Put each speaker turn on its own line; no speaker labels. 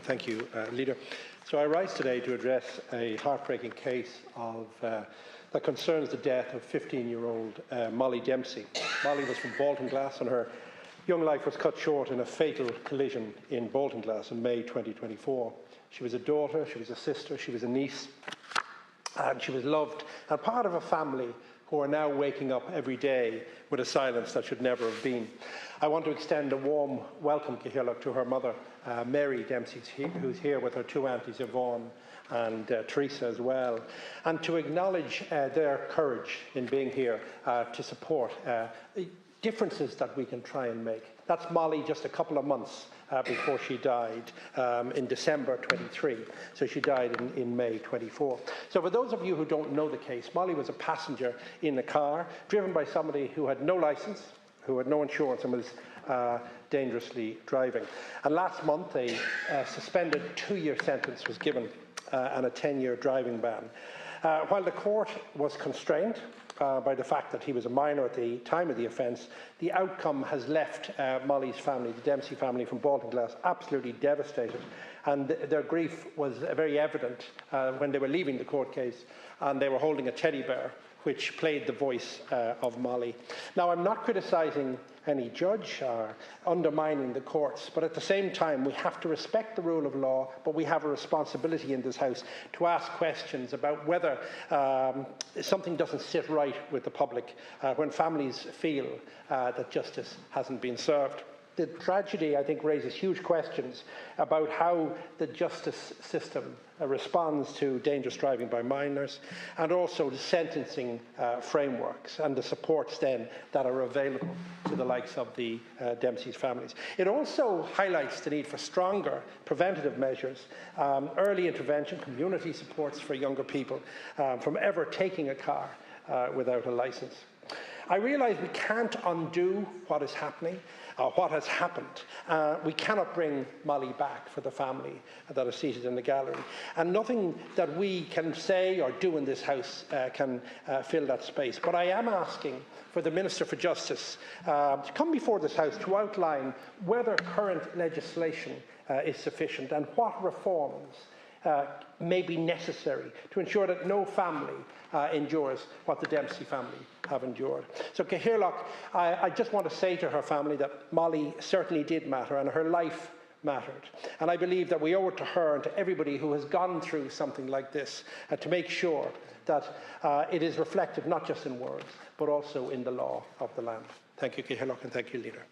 Thank you, Leader. So I rise today to address a heartbreaking case that concerns the death of 15-year-old Molly Dempsey. Molly was from Baltinglass, and her young life was cut short in a fatal collision in Baltinglass in May 2024. She was a daughter, she was a sister, she was a niece, and she was loved and part of a family who are now waking up every day with a silence that should never have been. I want to extend a warm welcome to her mother, Mary Dempsey, who's here with her two aunties, Yvonne and Teresa as well, and to acknowledge their courage in being here to support differences that we can try and make. That's Molly just a couple of months before she died in December 23. So she died in May 24. So for those of you who don't know the case, Molly was a passenger in a car driven by somebody who had no licence, who had no insurance, and was dangerously driving. And last month a suspended 2-year sentence was given and a 10-year driving ban. While the court was constrained by the fact that he was a minor at the time of the offence, the outcome has left Molly's family, the Dempsey family from Baltinglass, absolutely devastated. And their grief was very evident when they were leaving the court case and they were holding a teddy bear which played the voice of Molly. Now, I'm not criticising any judge or undermining the courts, but at the same time we have to respect the rule of law, but we have a responsibility in this House to ask questions about whether something doesn't sit right with the public when families feel that justice hasn't been served. The tragedy, I think, raises huge questions about how the justice system responds to dangerous driving by minors, and also the sentencing frameworks and the supports then that are available to the likes of the Dempsey's families. It also highlights the need for stronger preventative measures, early intervention, community supports for younger people from ever taking a car without a licence. I realise we can't undo what is happening, what has happened. We cannot bring Molly back for the family that are seated in the gallery. And nothing that we can say or do in this House can fill that space. But I am asking for the Minister for Justice to come before this House to outline whether current legislation is sufficient and what reforms may be necessary to ensure that no family endures what the Dempsey family have endured. So Cathaoirleach, I just want to say to her family that Molly certainly did matter and her life mattered. And I believe that we owe it to her and to everybody who has gone through something like this to make sure that it is reflected not just in words but also in the law of the land. Thank you, Cathaoirleach, and thank you, Leader.